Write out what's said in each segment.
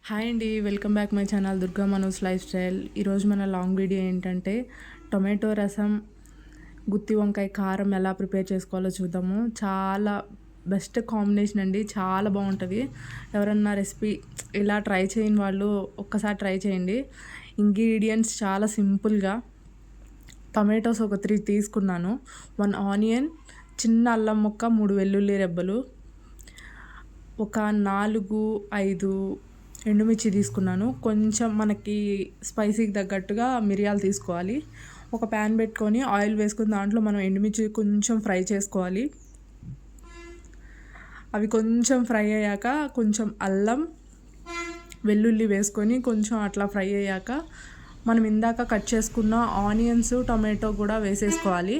Hi అండి, welcome back my channel Durga Manoj life style. ఈరోజు మన లాంగ్ వీడియో ఏంటంటే టొమాటో రసం, గుత్తి వంకాయ కారం ఎలా ప్రిపేర్ చేసుకోవాలో చూద్దాము. చాలా బెస్ట్ కాంబినేషన్ అండి, చాలా బాగుంటుంది. ఎవరన్నా రెసిపీ ఇలా ట్రై చేయని వాళ్ళు ఒక్కసారి ట్రై చేయండి. ఇంగ్రీడియంట్స్ చాలా సింపుల్గా. టొమాటోస్ ఒక 3 తీసుకున్నాను, 1 ఆనియన్, చిన్న అల్లం ముక్క, 3 వెల్లుల్లి రెబ్బలు, ఒక 4-5 ఎండుమిర్చి తీసుకున్నాను. కొంచెం మనకి స్పైసీకి తగ్గట్టుగా మిరియాలు తీసుకోవాలి. ఒక ప్యాన్ పెట్టుకొని ఆయిల్ వేసుకుని దాంట్లో మనం ఎండుమిర్చి కొంచెం ఫ్రై చేసుకోవాలి. అవి కొంచెం ఫ్రై అయ్యాక కొంచెం అల్లం, వెల్లుల్లి వేసుకొని కొంచెం అట్లా ఫ్రై అయ్యాక మనం ఇందాక కట్ చేసుకున్న ఆనియన్స్, టొమాటో కూడా వేసేసుకోవాలి.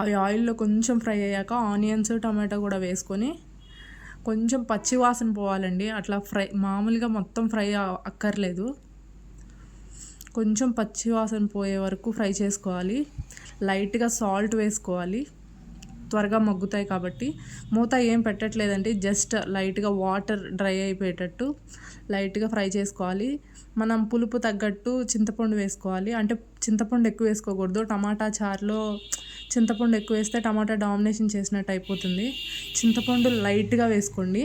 అవి ఆయిల్లో కొంచెం ఫ్రై అయ్యాక ఆనియన్స్, టొమాటో కూడా వేసుకొని కొంచెం పచ్చి వాసన పోవాలండి. అట్లా ఫ్రై మామూలుగా మొత్తం ఫ్రై అక్కర్లేదు, కొంచెం పచ్చి వాసన పోయే వరకు ఫ్రై చేసుకోవాలి. లైట్గా సాల్ట్ వేసుకోవాలి, త్వరగా మగ్గుతాయి కాబట్టి. మూత ఏం పెట్టట్లేదండి, జస్ట్ లైట్గా వాటర్ డ్రై అయిపోయేటట్టు లైట్గా ఫ్రై చేసుకోవాలి. మనం పులుపు తగ్గట్టు చింతపండు వేసుకోవాలి. అంటే చింతపండు ఎక్కువ వేసుకోకూడదు, టమాటా చారులో చింతపండు ఎక్కువ వేస్తే టమాటా డామినేషన్ చేసినట్టు అయిపోతుంది. చింతపండు లైట్గా వేసుకోండి.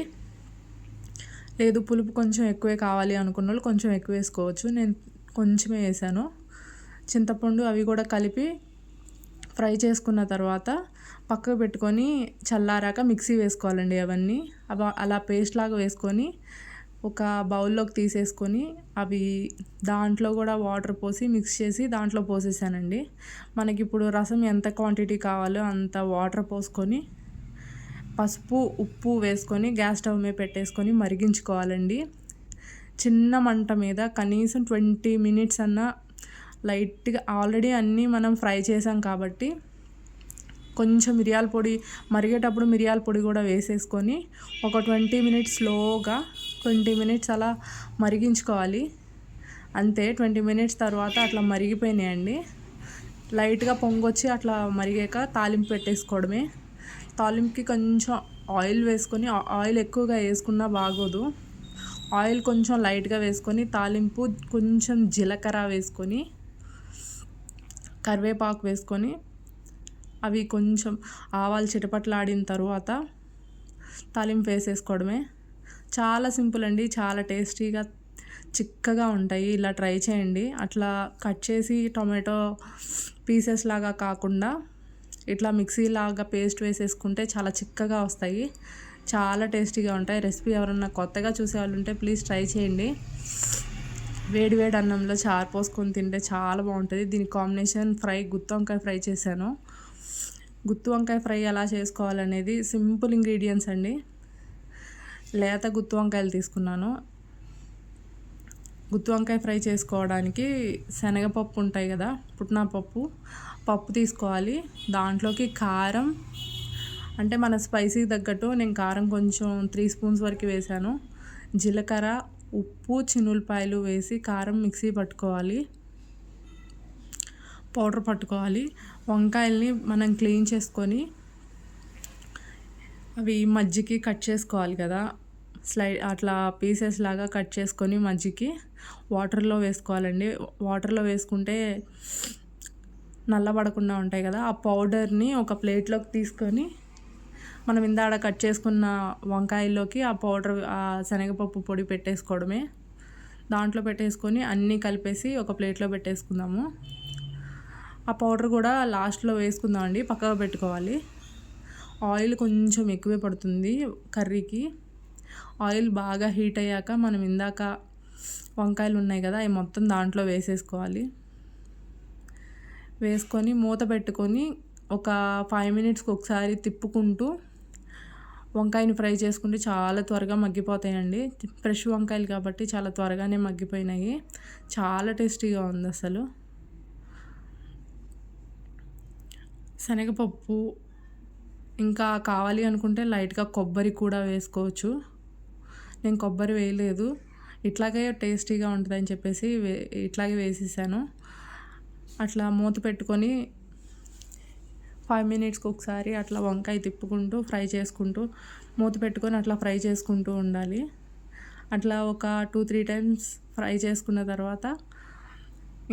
లేదు పులుపు కొంచెం ఎక్కువే కావాలి అనుకున్న వాళ్ళు కొంచెం ఎక్కువ వేసుకోవచ్చు. నేను కొంచెమే వేసాను చింతపండు. అవి కూడా కలిపి ఫ్రై చేసుకున్న తర్వాత పక్కకు పెట్టుకొని చల్లారాక మిక్సీ వేసుకోవాలండి. అవన్నీ అలా పేస్ట్ లాగా వేసుకొని ఒక బౌల్లోకి తీసేసుకొని అవి దాంట్లో కూడా వాటర్ పోసి మిక్స్ చేసి దాంట్లో పోసేసానండి. మనకి ఇప్పుడు రసం ఎంత క్వాంటిటీ కావాలో అంత వాటర్ పోసుకొని పసుపు, ఉప్పు వేసుకొని గ్యాస్ స్టవ్ మీద పెట్టేసుకొని మరిగించుకోవాలండి. చిన్న మంట మీద కనీసం 20 మినిట్స్ అన్నా లైట్గా. ఆల్రెడీ అన్నీ మనం ఫ్రై చేసాం కాబట్టి కొంచెం మిరియాల పొడి, మరిగేటప్పుడు మిరియాల పొడి కూడా వేసేసుకొని ఒక 20 మినిట్స్ స్లోగా 20 మినిట్స్ అలా మరిగించుకోవాలి. అంతే, 20 మినిట్స్ తర్వాత అట్లా మరిగిపోయినాయండి. లైట్గా పొంగొచ్చి అట్లా మరిగాక తాలింపు పెట్టేసుకోవడమే. తాలింపుకి కొంచెం ఆయిల్ వేసుకొని, ఆయిల్ ఎక్కువగా వేసుకున్నా బాగోదు, ఆయిల్ కొంచెం లైట్గా వేసుకొని తాలింపు కొంచెం జీలకర్ర వేసుకొని కరివేపాకు వేసుకొని అవి కొంచెం ఆవాలు చిటపట్లాడిన తర్వాత తాలింపు వేసేసుకోవడమే. చాలా సింపుల్ అండి, చాలా టేస్టీగా చిక్కగా ఉంటాయి. ఇలా ట్రై చేయండి. అట్లా కట్ చేసి టొమాటో పీసెస్ లాగా కాకుండా ఇట్లా మిక్సీ లాగా పేస్ట్ వేసేసుకుంటే చాలా చిక్కగా వస్తాయి, చాలా టేస్టీగా ఉంటాయి. రెసిపీ ఎవరన్నా కొత్తగా చూసే వాళ్ళు ఉంటే ప్లీజ్ ట్రై చేయండి. వేడి వేడి అన్నంలో చారు పోసుకొని తింటే చాలా బాగుంటుంది. దీని కాంబినేషన్ ఫ్రై, గుత్తి వంకాయ ఫ్రై చేశాను. గుత్తి వంకాయ ఫ్రై ఎలా చేసుకోవాలనేది సింపుల్ ఇంగ్రీడియంట్స్ అండి. లేత గుత్తి వంకాయలు తీసుకున్నాను. గుత్తి వంకాయ ఫ్రై చేసుకోవడానికి శనగపప్పు ఉంటాయి కదా, పుట్నా పప్పు తీసుకోవాలి. దాంట్లోకి కారం, అంటే మన స్పైసీకి తగ్గట్టు నేను కారం కొంచెం 3 స్పూన్స్ వరకు వేసాను. జీలకర్ర, ఉప్పు, చిన్నులపాయలు వేసి కారం మిక్సీ పట్టుకోవాలి, పౌడర్ పట్టుకోవాలి. వంకాయల్ని మనం క్లీన్ చేసుకొని అవి మజ్జికి కట్ చేసుకోవాలి కదా, అట్లా పీసెస్ లాగా కట్ చేసుకొని మజ్జికి వాటర్లో వేసుకోవాలండి. వాటర్లో వేసుకుంటే నల్లబడకుండా ఉంటాయి కదా. ఆ పౌడర్ని ఒక ప్లేట్లోకి తీసుకొని మనం ఇందాడ కట్ చేసుకున్న వంకాయల్లోకి ఆ పౌడర్, ఆ శనగపప్పు పొడి పెట్టేసుకోవడమే. దాంట్లో పెట్టేసుకొని అన్నీ కలిపేసి ఒక ప్లేట్లో పెట్టేసుకుందాము. ఆ పౌడర్ కూడా లాస్ట్లో వేసుకుందామండి, పక్కకు పెట్టుకోవాలి. ఆయిల్ కొంచెం ఎక్కువే పడుతుంది కర్రీకి. ఆయిల్ బాగా హీట్ అయ్యాక మనం ఇందాక వంకాయలు ఉన్నాయి కదా, అవి మొత్తం దాంట్లో వేసేసుకోవాలి. వేసుకొని మూత పెట్టుకొని ఒక 5 మినిట్స్కి ఒకసారి తిప్పుకుంటూ వంకాయని ఫ్రై చేసుకుంటే చాలా త్వరగా మగ్గిపోతాయండి. ఫ్రెష్ వంకాయలు కాబట్టి చాలా త్వరగానే మగ్గిపోయినాయి. చాలా టేస్టీగా ఉంది అసలు. శనగపప్పు ఇంకా కావాలి అనుకుంటే లైట్గా కొబ్బరి కూడా వేసుకోవచ్చు. నేను కొబ్బరి వేయలేదు, ఇట్లాగే టేస్టీగా ఉంటుందని చెప్పేసి ఇట్లాగే వేసేసాను. అట్లా మూత పెట్టుకొని 5 మినిట్స్కి ఒకసారి అట్లా వంకాయ తిప్పుకుంటూ ఫ్రై చేసుకుంటూ మూత పెట్టుకొని అట్లా ఫ్రై చేసుకుంటూ ఉండాలి. అట్లా ఒక 2-3 టైమ్స్ ఫ్రై చేసుకున్న తర్వాత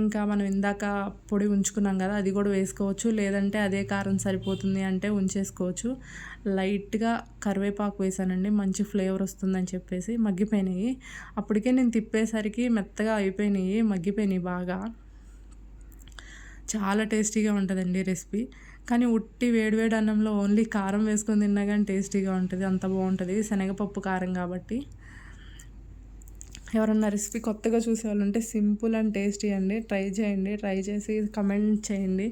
ఇంకా మనం ఇందాక పొడి ఉంచుకున్నాం కదా, అది కూడా వేసుకోవచ్చు. లేదంటే అదే కారం సరిపోతుంది అంటే ఉంచేసుకోవచ్చు. లైట్గా కరివేపాకు వేసానండి, మంచి ఫ్లేవర్ వస్తుందని చెప్పేసి. మగ్గిపోయినాయి, అప్పటికే నేను తిప్పేసరికి మెత్తగా అయిపోయినాయి, మగ్గిపోయినాయి బాగా. చాలా టేస్టీగా ఉంటుందండి రెసిపీ. కానీ ఉట్టి వేడివేడి అన్నంలో ఓన్లీ కారం వేసుకొని తిన్నా కానీ టేస్టీగా ఉంటుంది, అంత బాగుంటుంది. శనగపప్పు కారం కాబట్టి. ఎవరన్నా రెసిపీ కొత్తగా చూసేవాళ్ళు ఉంటే సింపుల్ అండ్ టేస్టీ అండి, ట్రై చేయండి. ట్రై చేసి కమెంట్ చేయండి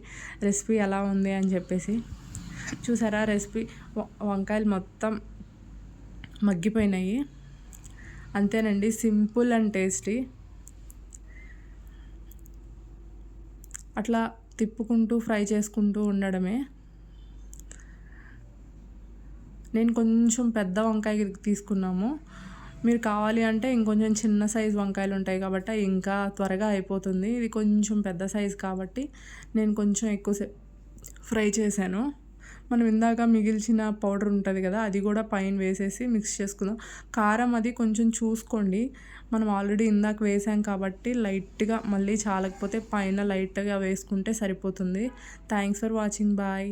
రెసిపీ ఎలా ఉంది అని చెప్పేసి. చూసారా రెసిపీ, వంకాయలు మొత్తం మగ్గిపోయినాయి. అంతేనండి, సింపుల్ అండ్ టేస్టీ. అట్లా తిప్పుకుంటూ ఫ్రై చేసుకుంటూ ఉండడమే. నేను కొంచెం పెద్ద వంకాయ తీసుకున్నాము. మీరు కావాలి అంటే ఇంకొంచెం చిన్న సైజు వంకాయలు ఉంటాయి కాబట్టి ఇంకా త్వరగా అయిపోతుంది. ఇది కొంచెం పెద్ద సైజు కాబట్టి నేను కొంచెం ఎక్కువసేపు ఫ్రై చేశాను. మనం ఇందాక మిగిల్చిన పౌడర్ ఉంటుంది కదా, అది కూడా పైన వేసేసి మిక్స్ చేసుకుందాం. కారం అది కొంచెం చూసుకోండి, మనం ఆల్రెడీ ఇందాక వేసాం కాబట్టి లైట్గా, మళ్ళీ చాలకపోతే పైన లైట్గా వేసుకుంటే సరిపోతుంది. Thanks for watching, bye.